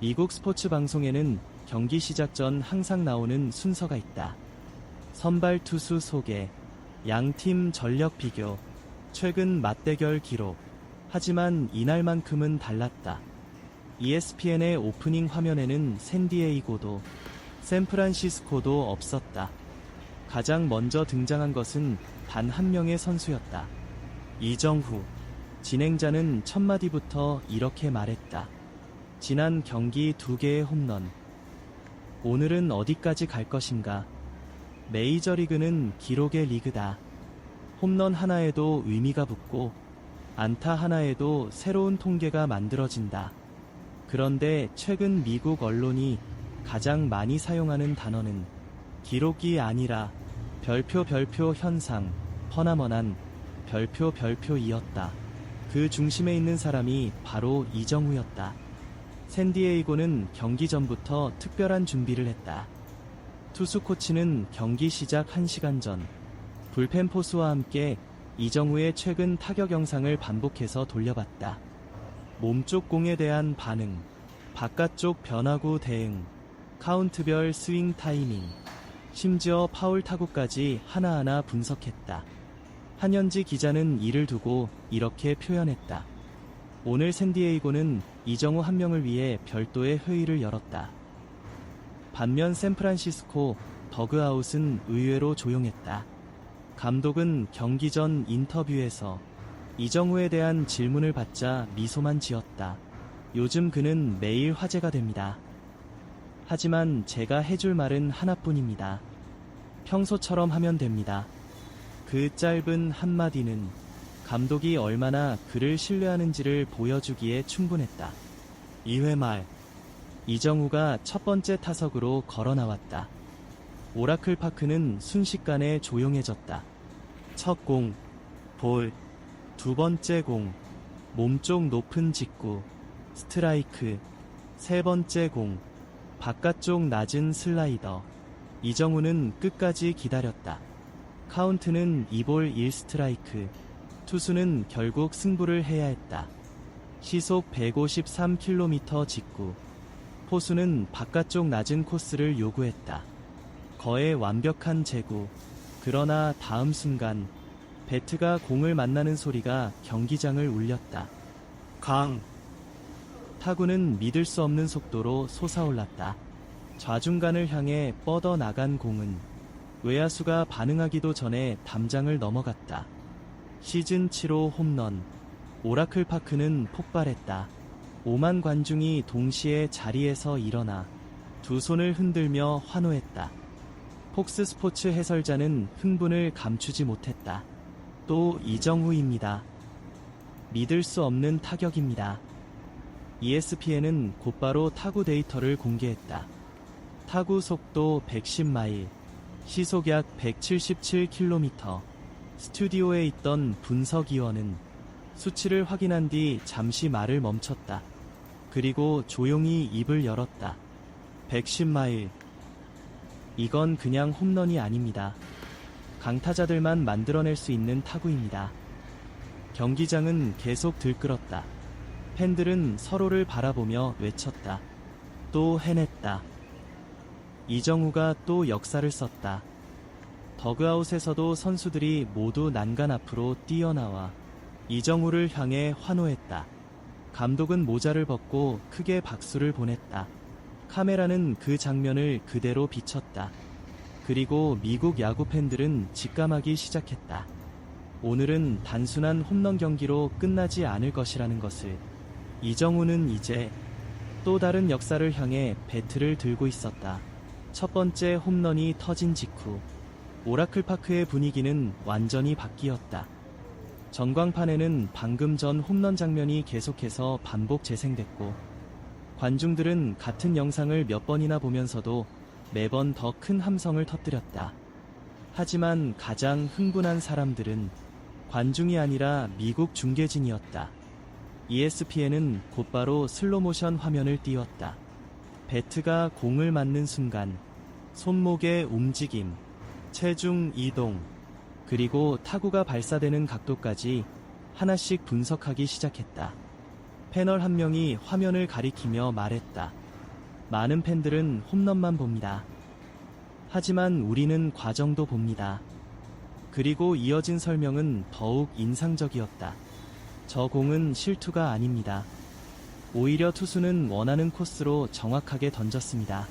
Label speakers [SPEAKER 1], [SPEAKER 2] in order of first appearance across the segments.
[SPEAKER 1] 미국 스포츠 방송에는 경기 시작 전 항상 나오는 순서가 있다. 선발 투수 소개, 양팀 전력 비교, 최근 맞대결 기록. 하지만 이날만큼은 달랐다. ESPN의 오프닝 화면에는 샌디에이고도, 샌프란시스코도 없었다. 가장 먼저 등장한 것은 단 한 명의 선수였다. 이정후. 진행자는 첫 마디부터 이렇게 말했다. 지난 경기 2개의 홈런. 오늘은 어디까지 갈 것인가? 메이저리그는 기록의 리그다. 홈런 하나에도 의미가 붙고 안타 하나에도 새로운 통계가 만들어진다. 그런데 최근 미국 언론이 가장 많이 사용하는 단어는 기록이 아니라 별표 현상, 퍼나먼한 별표이었다. 그 중심에 있는 사람이 바로 이정후였다. 샌디에이고는 경기 전부터 특별한 준비를 했다. 투수 코치는 경기 시작 1시간 전 불펜 포수와 함께 이정후의 최근 타격 영상을 반복해서 돌려봤다. 몸쪽 공에 대한 반응, 바깥쪽 변화구 대응, 카운트별 스윙 타이밍, 심지어 파울 타구까지 하나하나 분석했다. 한현지 기자는 이를 두고 이렇게 표현했다. 오늘 샌디에이고는 이정후 한 명을 위해 별도의 회의를 열었다. 반면 샌프란시스코 더그아웃은 의외로 조용했다. 감독은 경기 전 인터뷰에서 이정후에 대한 질문을 받자 미소만 지었다. 요즘 그는 매일 화제가 됩니다. 하지만 제가 해줄 말은 하나뿐입니다. 평소처럼 하면 됩니다. 그 짧은 한마디는 감독이 얼마나 그를 신뢰하는지를 보여주기에 충분했다. 2회 말, 이정후가 첫 번째 타석으로 걸어 나왔다. 오라클 파크는 순식간에 조용해졌다. 첫 공, 볼. 두 번째 공, 몸쪽 높은 직구, 스트라이크. 세 번째 공, 바깥쪽 낮은 슬라이더. 이정후는 끝까지 기다렸다. 카운트는 2볼 1스트라이크. 투수는 결국 승부를 해야 했다. 시속 153km 직구. 포수는 바깥쪽 낮은 코스를 요구했다. 거의 완벽한 제구. 그러나 다음 순간 배트가 공을 만나는 소리가 경기장을 울렸다. 강! 타구는 믿을 수 없는 속도로 솟아올랐다. 좌중간을 향해 뻗어나간 공은 외야수가 반응하기도 전에 담장을 넘어갔다. 시즌 7호 홈런. 오라클 파크는 폭발했다. 5만 관중이 동시에 자리에서 일어나 두 손을 흔들며 환호했다. 폭스 스포츠 해설자는 흥분을 감추지 못했다. 또 이정후입니다. 믿을 수 없는 타격입니다. ESPN은 곧바로 타구 데이터를 공개했다. 타구 속도 110마일, 시속 약 177km. 스튜디오에 있던 분석위원은 수치를 확인한 뒤 잠시 말을 멈췄다. 그리고 조용히 입을 열었다. 110마일. 이건 그냥 홈런이 아닙니다. 강타자들만 만들어낼 수 있는 타구입니다. 경기장은 계속 들끓었다. 팬들은 서로를 바라보며 외쳤다. 또 해냈다. 이정후가 또 역사를 썼다. 더그아웃에서도 선수들이 모두 난간 앞으로 뛰어나와 이정후를 향해 환호했다. 감독은 모자를 벗고 크게 박수를 보냈다. 카메라는 그 장면을 그대로 비췄다. 그리고 미국 야구 팬들은 직감하기 시작했다. 오늘은 단순한 홈런 경기로 끝나지 않을 것이라는 것을. 이정후는 이제 또 다른 역사를 향해 배트를 들고 있었다. 첫 번째 홈런이 터진 직후 오라클 파크의 분위기는 완전히 바뀌었다. 전광판에는 방금 전 홈런 장면이 계속해서 반복 재생됐고 관중들은 같은 영상을 몇 번이나 보면서도 매번 더 큰 함성을 터뜨렸다. 하지만 가장 흥분한 사람들은 관중이 아니라 미국 중계진이었다. ESPN은 곧바로 슬로모션 화면을 띄웠다. 배트가 공을 맞는 순간 손목의 움직임, 체중 이동, 그리고 타구가 발사되는 각도까지 하나씩 분석하기 시작했다. 패널 한 명이 화면을 가리키며 말했다. 많은 팬들은 홈런만 봅니다. 하지만 우리는 과정도 봅니다. 그리고 이어진 설명은 더욱 인상적이었다. 저 공은 실투가 아닙니다. 오히려 투수는 원하는 코스로 정확하게 던졌습니다.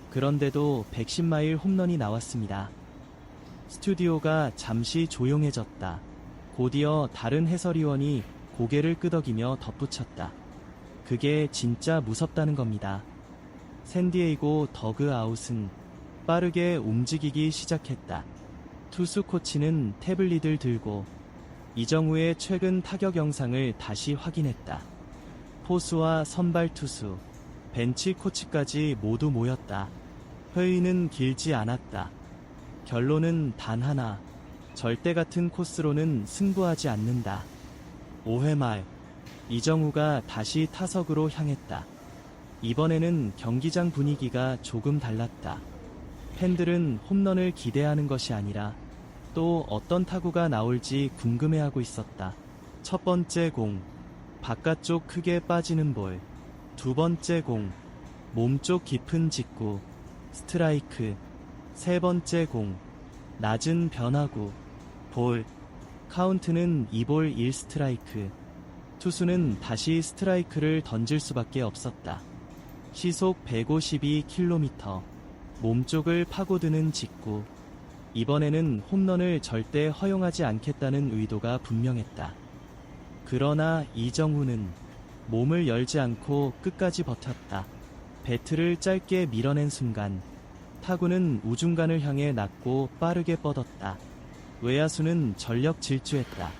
[SPEAKER 1] 그런데도 110마일 홈런이 나왔습니다. 스튜디오가 잠시 조용해졌다. 곧이어 다른 해설위원이 고개를 끄덕이며 덧붙였다. 그게 진짜 무섭다는 겁니다. 샌디에이고 더그아웃은 빠르게 움직이기 시작했다. 투수 코치는 태블릿을 들고 이정우의 최근 타격 영상을 다시 확인했다. 포수와 선발 투수, 벤치 코치까지 모두 모였다. 회의는 길지 않았다. 결론은 단 하나. 절대 같은 코스로는 승부하지 않는다. 5회 말, 이정우가 다시 타석으로 향했다. 이번에는 경기장 분위기가 조금 달랐다. 팬들은 홈런을 기대하는 것이 아니라 또 어떤 타구가 나올지 궁금해하고 있었다. 첫 번째 공, 바깥쪽 크게 빠지는 볼. 두 번째 공, 몸쪽 깊은 직구, 스트라이크. 세 번째 공, 낮은 변화구, 볼. 카운트는 2볼 1스트라이크. 투수는 다시 스트라이크를 던질 수밖에 없었다. 시속 152km. 몸쪽을 파고드는 직구. 이번에는 홈런을 절대 허용하지 않겠다는 의도가 분명했다. 그러나 이정우는 몸을 열지 않고 끝까지 버텼다. 배트를 짧게 밀어낸 순간 타구는 우중간을 향해 낮고 빠르게 뻗었다. 외야수는 전력 질주했다.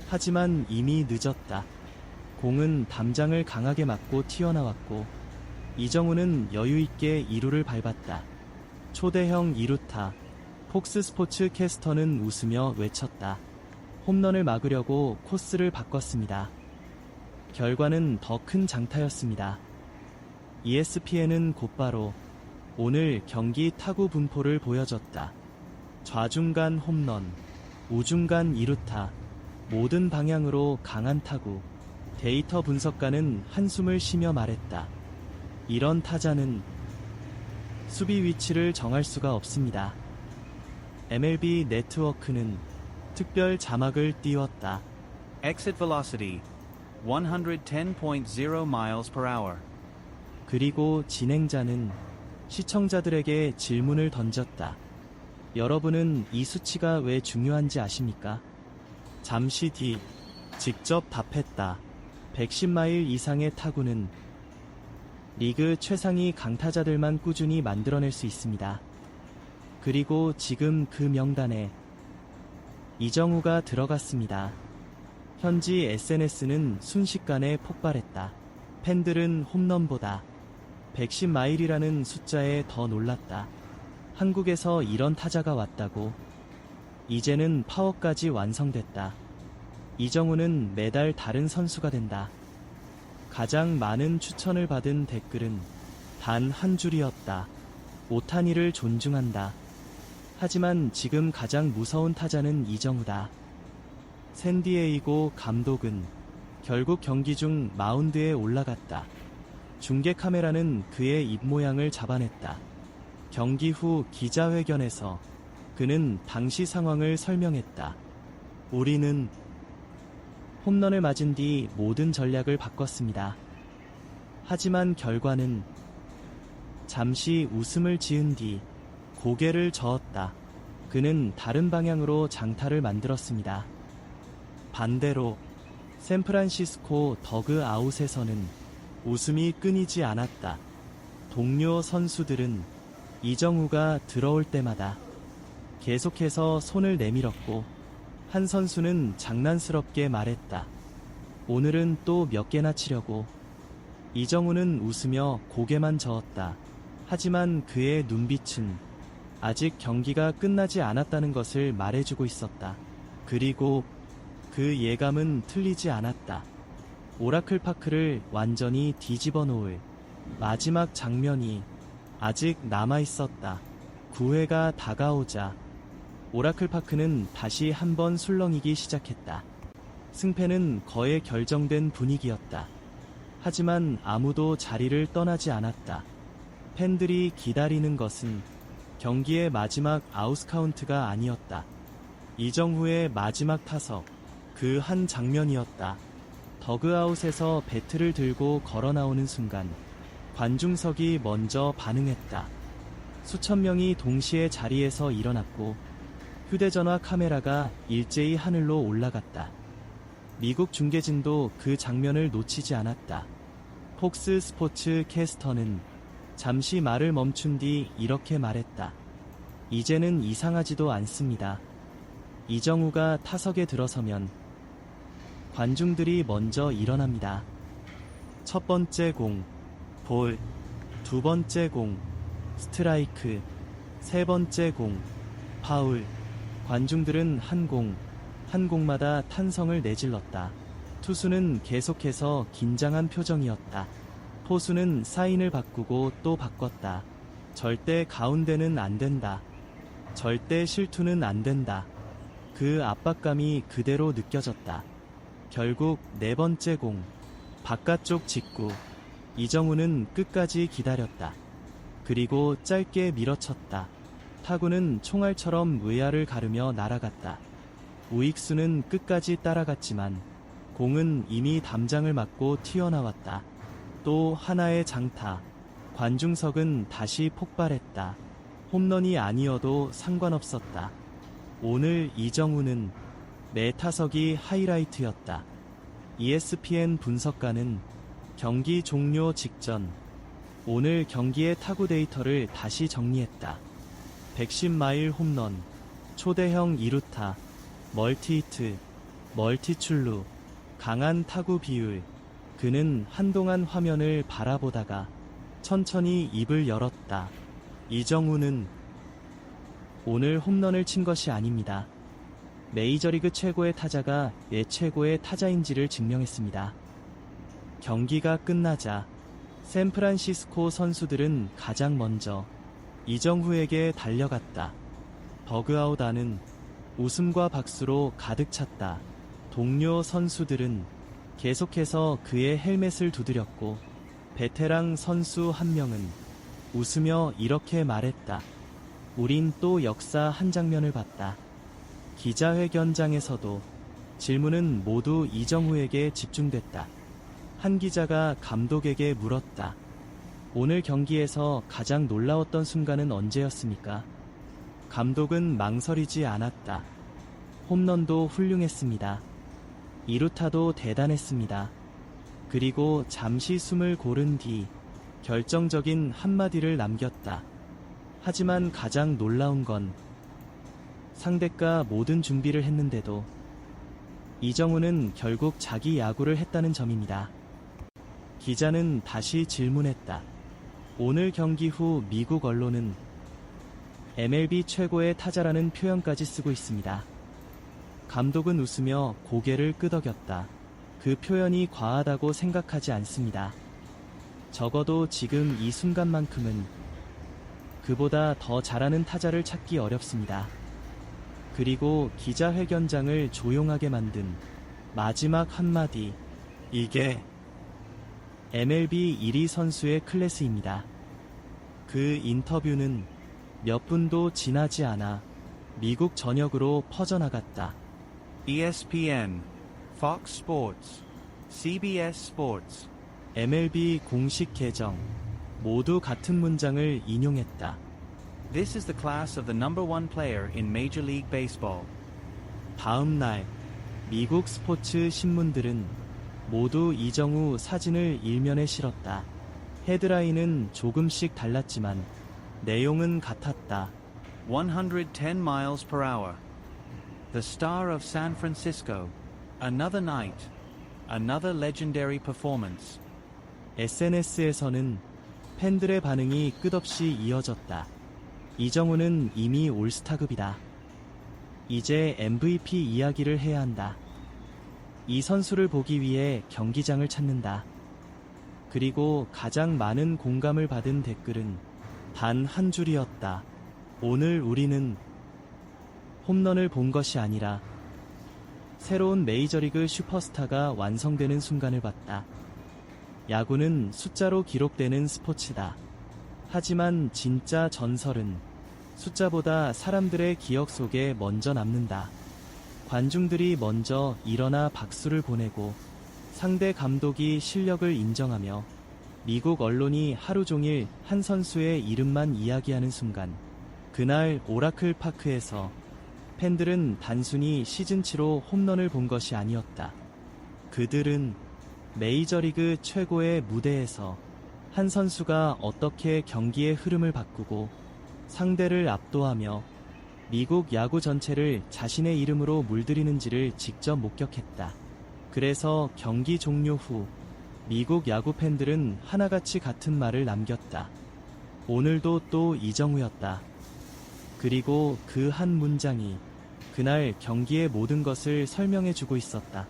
[SPEAKER 1] 하지만 이미 늦었다. 공은 담장을 강하게 맞고 튀어나왔고 이정우는 여유있게 2루를 밟았다. 초대형 2루타. 폭스 스포츠 캐스터는 웃으며 외쳤다. 홈런을 막으려고 코스를 바꿨습니다. 결과는 더 큰 장타였습니다. ESPN은 곧바로 오늘 경기 타구 분포를 보여줬다. 좌중간 홈런, 우중간 2루타, 모든 방향으로 강한 타구. 데이터 분석가는 한숨을 쉬며 말했다. 이런 타자는 수비 위치를 정할 수가 없습니다. MLB 네트워크는 특별 자막을 띄웠다.
[SPEAKER 2] Exit velocity 110.0 miles per hour.
[SPEAKER 1] 그리고 진행자는 시청자들에게 질문을 던졌다. 여러분은 이 수치가 왜 중요한지 아십니까? 잠시 뒤 직접 답했다. 110마일 이상의 타구는 리그 최상위 강타자들만 꾸준히 만들어낼 수 있습니다. 그리고 지금 그 명단에 이정우가 들어갔습니다. 현지 SNS는 순식간에 폭발했다. 팬들은 홈런보다 110마일이라는 숫자에 더 놀랐다. 한국에서 이런 타자가 왔다고. 이제는 파워까지 완성됐다. 이정우는 매달 다른 선수가 된다. 가장 많은 추천을 받은 댓글은 단 한 줄이었다. 오타니를 존중한다. 하지만 지금 가장 무서운 타자는 이정우다. 샌디에이고 감독은 결국 경기 중 마운드에 올라갔다. 중계 카메라는 그의 입모양을 잡아냈다. 경기 후 기자회견에서 그는 당시 상황을 설명했다. 우리는 홈런을 맞은 뒤 모든 전략을 바꿨습니다. 하지만 결과는 잠시 웃음을 지은 뒤 고개를 저었다. 그는 다른 방향으로 장타를 만들었습니다. 반대로 샌프란시스코 더그아웃에서는 웃음이 끊이지 않았다. 동료 선수들은 이정우가 들어올 때마다 계속해서 손을 내밀었고 한 선수는 장난스럽게 말했다. 오늘은 또 몇 개나 치려고. 이정우는 웃으며 고개만 저었다. 하지만 그의 눈빛은 아직 경기가 끝나지 않았다는 것을 말해주고 있었다. 그리고 그 예감은 틀리지 않았다. 오라클 파크를 완전히 뒤집어 놓을 마지막 장면이 아직 남아있었다. 9회가 다가오자 오라클 파크는 다시 한번 술렁이기 시작했다. 승패는 거의 결정된 분위기였다. 하지만 아무도 자리를 떠나지 않았다. 팬들이 기다리는 것은 경기의 마지막 아웃카운트가 아니었다. 이정후의 마지막 타석, 그 한 장면이었다. 더그아웃에서 배트를 들고 걸어 나오는 순간 관중석이 먼저 반응했다. 수천 명이 동시에 자리에서 일어났고 휴대전화 카메라가 일제히 하늘로 올라갔다. 미국 중계진도 그 장면을 놓치지 않았다. 폭스 스포츠 캐스터는 잠시 말을 멈춘 뒤 이렇게 말했다. 이제는 이상하지도 않습니다. 이정후가 타석에 들어서면 관중들이 먼저 일어납니다. 첫 번째 공, 볼, 두 번째 공, 스트라이크, 세 번째 공, 파울. 관중들은 한 공, 한 공마다 탄성을 내질렀다. 투수는 계속해서 긴장한 표정이었다. 포수는 사인을 바꾸고 또 바꿨다. 절대 가운데는 안 된다. 절대 실투는 안 된다. 그 압박감이 그대로 느껴졌다. 결국 네 번째 공, 바깥쪽 직구. 이정후는 끝까지 기다렸다. 그리고 짧게 밀어쳤다. 타구는 총알처럼 외야를 가르며 날아갔다. 우익수는 끝까지 따라갔지만 공은 이미 담장을 맞고 튀어나왔다. 또 하나의 장타. 관중석은 다시 폭발했다. 홈런이 아니어도 상관없었다. 오늘 이정후는 매 타석이 하이라이트였다. ESPN 분석가는 경기 종료 직전 오늘 경기의 타구 데이터를 다시 정리했다. 110마일 홈런, 초대형 2루타, 멀티히트, 멀티출루, 강한 타구 비율. 그는 한동안 화면을 바라보다가 천천히 입을 열었다. 이정후는 오늘 홈런을 친 것이 아닙니다. 메이저리그 최고의 타자가 왜 최고의 타자인지를 증명했습니다. 경기가 끝나자 샌프란시스코 선수들은 가장 먼저 이정후에게 달려갔다. 더그아웃 안은 웃음과 박수로 가득 찼다. 동료 선수들은 계속해서 그의 헬멧을 두드렸고 베테랑 선수 한 명은 웃으며 이렇게 말했다. 우린 또 역사 한 장면을 봤다. 기자회견장에서도 질문은 모두 이정후에게 집중됐다. 한 기자가 감독에게 물었다. 오늘 경기에서 가장 놀라웠던 순간은 언제였습니까? 감독은 망설이지 않았다. 홈런도 훌륭했습니다. 2루타도 대단했습니다. 그리고 잠시 숨을 고른 뒤 결정적인 한마디를 남겼다. 하지만 가장 놀라운 건 상대가 모든 준비를 했는데도 이정후는 결국 자기 야구를 했다는 점입니다. 기자는 다시 질문했다. 오늘 경기 후 미국 언론은 MLB 최고의 타자라는 표현까지 쓰고 있습니다. 감독은 웃으며 고개를 끄덕였다. 그 표현이 과하다고 생각하지 않습니다. 적어도 지금 이 순간만큼은 그보다 더 잘하는 타자를 찾기 어렵습니다. 그리고 기자회견장을 조용하게 만든 마지막 한마디. 이게 MLB 1위 선수의 클래스입니다. 그 인터뷰는 몇 분도 지나지 않아 미국 전역으로 퍼져나갔다.
[SPEAKER 2] ESPN, Fox Sports, CBS Sports.
[SPEAKER 1] MLB 공식 계정 모두 같은 문장을 인용했다.
[SPEAKER 2] This is the class of the number one player in Major League Baseball.
[SPEAKER 1] 다음 날 미국 스포츠 신문들은 모두 이정후 사진을 일면에 실었다. 헤드라인은 조금씩 달랐지만 내용은 같았다.
[SPEAKER 2] 110 miles per hour. The star of San Francisco. Another night. Another legendary performance.
[SPEAKER 1] SNS에서는 팬들의 반응이 끝없이 이어졌다. 이정후는 이미 올스타급이다. 이제 MVP 이야기를 해야 한다. 이 선수를 보기 위해 경기장을 찾는다. 그리고 가장 많은 공감을 받은 댓글은 단 한 줄이었다. 오늘 우리는 홈런을 본 것이 아니라 새로운 메이저리그 슈퍼스타가 완성되는 순간을 봤다. 야구는 숫자로 기록되는 스포츠다. 하지만 진짜 전설은 숫자보다 사람들의 기억 속에 먼저 남는다. 관중들이 먼저 일어나 박수를 보내고 상대 감독이 실력을 인정하며 미국 언론이 하루 종일 한 선수의 이름만 이야기하는 순간, 그날 오라클 파크에서 팬들은 단순히 시즌치로 홈런을 본 것이 아니었다. 그들은 메이저리그 최고의 무대에서 한 선수가 어떻게 경기의 흐름을 바꾸고 상대를 압도하며 미국 야구 전체를 자신의 이름으로 물들이는지를 직접 목격했다. 그래서 경기 종료 후 미국 야구 팬들은 하나같이 같은 말을 남겼다. 오늘도 또 이정우였다. 그리고 그 한 문장이 그날 경기의 모든 것을 설명해주고 있었다.